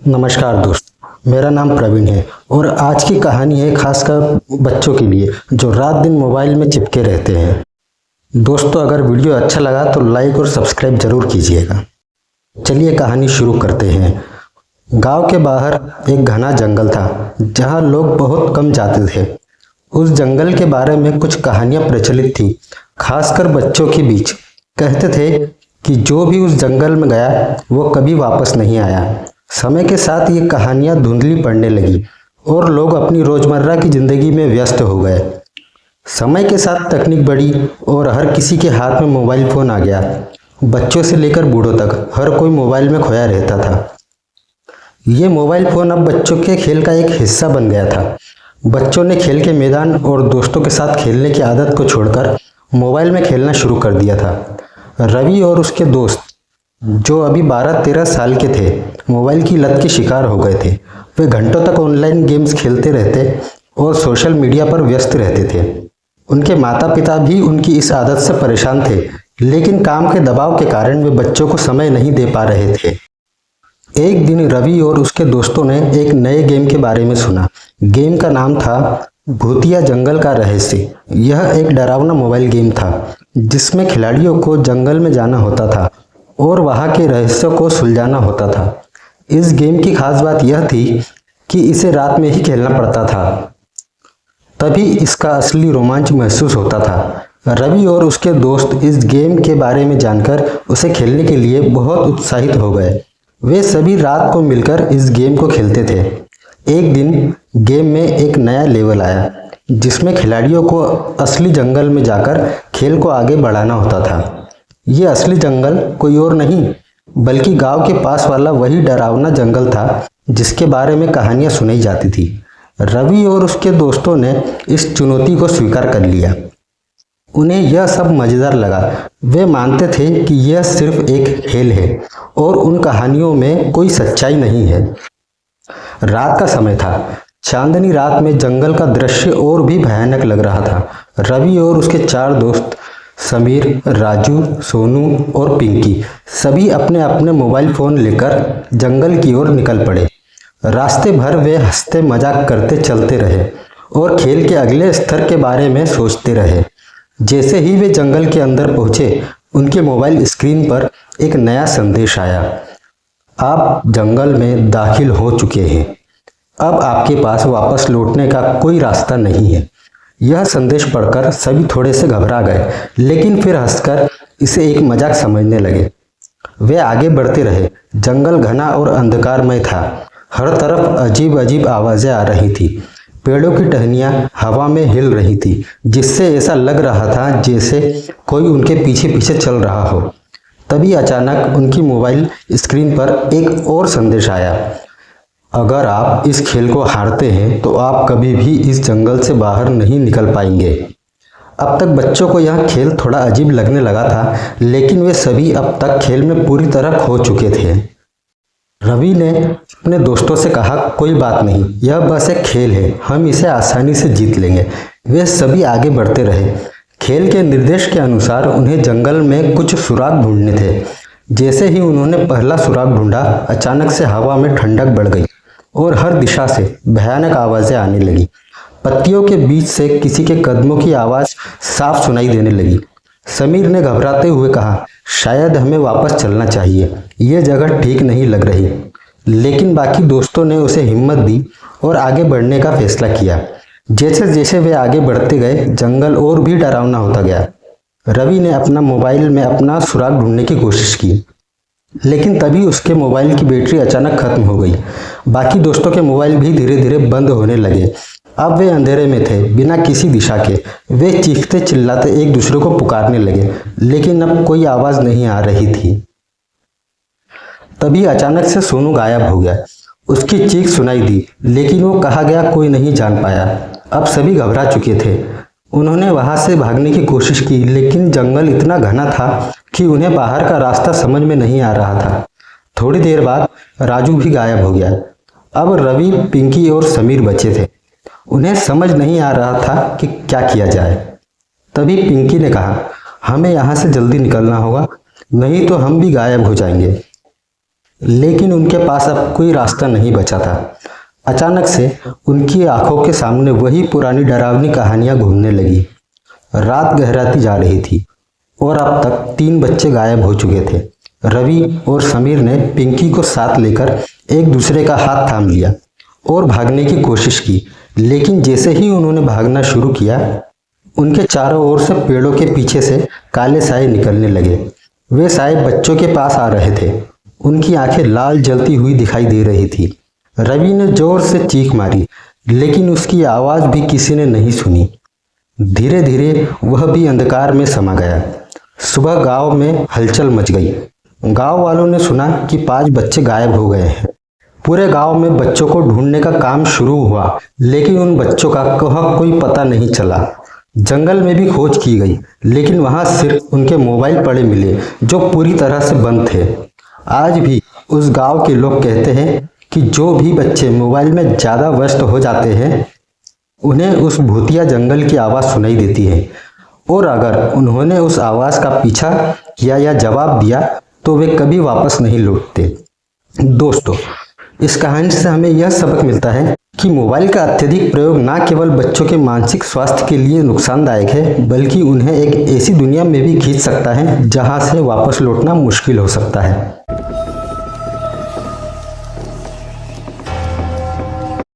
नमस्कार दोस्त, मेरा नाम प्रवीण है और आज की कहानी है खासकर बच्चों के लिए जो रात दिन मोबाइल में चिपके रहते हैं। दोस्तों, अगर वीडियो अच्छा लगा तो लाइक और सब्सक्राइब जरूर कीजिएगा। चलिए कहानी शुरू करते हैं। गांव के बाहर एक घना जंगल था जहां लोग बहुत कम जाते थे। उस जंगल के बारे में कुछ कहानियां प्रचलित थी, खासकर बच्चों के बीच। कहते थे कि जो भी उस जंगल में गया वो कभी वापस नहीं आया। समय के साथ ये कहानियां धुंधली पड़ने लगी और लोग अपनी रोजमर्रा की जिंदगी में व्यस्त हो गए। समय के साथ तकनीक बढ़ी और हर किसी के हाथ में मोबाइल फोन आ गया। बच्चों से लेकर बूढ़ों तक हर कोई मोबाइल में खोया रहता था। ये मोबाइल फोन अब बच्चों के खेल का एक हिस्सा बन गया था। बच्चों ने खेल के मैदान और दोस्तों के साथ खेलने की आदत को छोड़कर मोबाइल में खेलना शुरू कर दिया था। रवि और उसके दोस्त, जो अभी 12-13 साल के थे, मोबाइल की लत के शिकार हो गए थे। वे घंटों तक ऑनलाइन गेम्स खेलते रहते और सोशल मीडिया पर व्यस्त रहते थे। उनके माता पिता भी उनकी इस आदत से परेशान थे, लेकिन काम के दबाव के कारण वे बच्चों को समय नहीं दे पा रहे थे। एक दिन रवि और उसके दोस्तों ने एक नए गेम के बारे में सुना। गेम का नाम था भूतिया जंगल का रहस्य। यह एक डरावना मोबाइल गेम था जिसमें खिलाड़ियों को जंगल में जाना होता था और वहां के रहस्यों को सुलझाना होता था। इस गेम की खास बात यह थी कि इसे रात में ही खेलना पड़ता था, तभी इसका असली रोमांच महसूस होता था। रवि और उसके दोस्त इस गेम के बारे में जानकर उसे खेलने के लिए बहुत उत्साहित हो गए। वे सभी रात को मिलकर इस गेम को खेलते थे। एक दिन गेम में एक नया लेवल आया जिसमें खिलाड़ियों को असली जंगल में जाकर खेल को आगे बढ़ाना होता था। ये असली जंगल कोई और नहीं बल्कि गांव के पास वाला वही डरावना जंगल था जिसके बारे में कहानियां सुनाई जाती थी। रवि और उसके दोस्तों ने इस चुनौती को स्वीकार कर लिया। उन्हें यह सब मजेदार लगा। वे मानते थे कि यह सिर्फ एक खेल है और उन कहानियों में कोई सच्चाई नहीं है। रात का समय था। चांदनी रात में जंगल का दृश्य और भी भयानक लग रहा था। रवि और उसके 4 दोस्त समीर, राजू, सोनू और पिंकी सभी अपने अपने मोबाइल फोन लेकर जंगल की ओर निकल पड़े। रास्ते भर वे हंसते मजाक करते चलते रहे और खेल के अगले स्तर के बारे में सोचते रहे। जैसे ही वे जंगल के अंदर पहुंचे, उनके मोबाइल स्क्रीन पर एक नया संदेश आया। आप जंगल में दाखिल हो चुके हैं। अब आपके पास वापस लौटने का कोई रास्ता नहीं है। यह संदेश पढ़कर सभी थोड़े से घबरा गए, लेकिन फिर हंसकर इसे एक मजाक समझने लगे। वे आगे बढ़ते रहे। जंगल घना और अंधकारमय था। हर तरफ अजीब अजीब आवाजें आ रही थी। पेड़ों की टहनियां हवा में हिल रही थी, जिससे ऐसा लग रहा था जैसे कोई उनके पीछे पीछे चल रहा हो। तभी अचानक उनकी मोबाइल स्क्रीन पर एक और संदेश आया। अगर आप इस खेल को हारते हैं तो आप कभी भी इस जंगल से बाहर नहीं निकल पाएंगे। अब तक बच्चों को यह खेल थोड़ा अजीब लगने लगा था, लेकिन वे सभी अब तक खेल में पूरी तरह खो चुके थे। रवि ने अपने दोस्तों से कहा, कोई बात नहीं, यह बस एक खेल है, हम इसे आसानी से जीत लेंगे। वे सभी आगे बढ़ते रहे। खेल के निर्देश के अनुसार उन्हें जंगल में कुछ सुराग ढूंढने थे। जैसे ही उन्होंने पहला सुराग ढूंढा, अचानक से हवा में ठंडक बढ़ गई और हर दिशा से भयानक आवाजें आने लगी। पत्तियों के बीच से किसी के कदमों की आवाज साफ सुनाई देने लगी। समीर ने घबराते हुए कहा, शायद हमें वापस चलना चाहिए, यह जगह ठीक नहीं लग रही। लेकिन बाकी दोस्तों ने उसे हिम्मत दी और आगे बढ़ने का फैसला किया। जैसे जैसे वे आगे बढ़ते गए, जंगल और भी डरावना होता गया। रवि ने अपना मोबाइल में अपना सुराग ढूंढने की कोशिश की, लेकिन तभी उसके मोबाइल की बैटरी अचानक खत्म हो गई। बाकी दोस्तों के मोबाइल भी धीरे धीरे बंद होने लगे। अब वे अंधेरे में थे, बिना किसी दिशा के। वे चीखते चिल्लाते एक दूसरे को पुकारने लगे, लेकिन अब कोई आवाज नहीं आ रही थी। तभी अचानक से सोनू गायब हो गया। उसकी चीख सुनाई दी, लेकिन वो कहा गया कोई नहीं जान पाया। अब सभी घबरा चुके थे। उन्होंने वहां से भागने की कोशिश की, लेकिन जंगल इतना घना था कि उन्हें बाहर का रास्ता समझ में नहीं आ रहा था। थोड़ी देर बाद राजू भी गायब हो गया। अब रवि, पिंकी और समीर बचे थे। उन्हें समझ नहीं आ रहा था कि क्या किया जाए। तभी पिंकी ने कहा, हमें यहाँ से जल्दी निकलना होगा, नहीं तो हम भी गायब हो जाएंगे। लेकिन उनके पास अब कोई रास्ता नहीं बचा था। अचानक से उनकी आंखों के सामने वही पुरानी डरावनी कहानियां घूमने लगी। रात गहराती जा रही थी और अब तक 3 बच्चे गायब हो चुके थे। रवि और समीर ने पिंकी को साथ लेकर एक दूसरे का हाथ थाम लिया और भागने की कोशिश की, लेकिन जैसे ही उन्होंने भागना शुरू किया, उनके चारों ओर से पेड़ों के पीछे से काले साए निकलने लगे। वे साए बच्चों के पास आ रहे थे। उनकी आंखें लाल जलती हुई दिखाई दे रही थी। रवि ने जोर से चीख मारी, लेकिन उसकी आवाज भी किसी ने नहीं सुनी। धीरे धीरे वह भी अंधकार में समा गया। सुबह गांव में हलचल मच गई। गांव वालों ने सुना कि 5 बच्चे गायब हो गए हैं। पूरे गांव में बच्चों को ढूंढने का काम शुरू हुआ, लेकिन उन बच्चों का कोई पता नहीं चला। जंगल में भी खोज की गई, लेकिन वहां सिर्फ उनके मोबाइल पड़े मिले जो पूरी तरह से बंद थे। आज भी उस गांव के लोग कहते हैं कि जो भी बच्चे मोबाइल में ज्यादा व्यस्त हो जाते हैं, उन्हें उस भूतिया जंगल की आवाज सुनाई देती है, और अगर उन्होंने उस आवाज का पीछा किया या जवाब दिया तो वे कभी वापस नहीं लौटते। दोस्तों, इस कहानी से हमें यह सबक मिलता है कि मोबाइल का अत्यधिक प्रयोग न केवल बच्चों के मानसिक स्वास्थ्य के लिए नुकसानदायक है, बल्कि उन्हें एक ऐसी दुनिया में भी खींच सकता है जहां से वापस लौटना मुश्किल हो सकता है।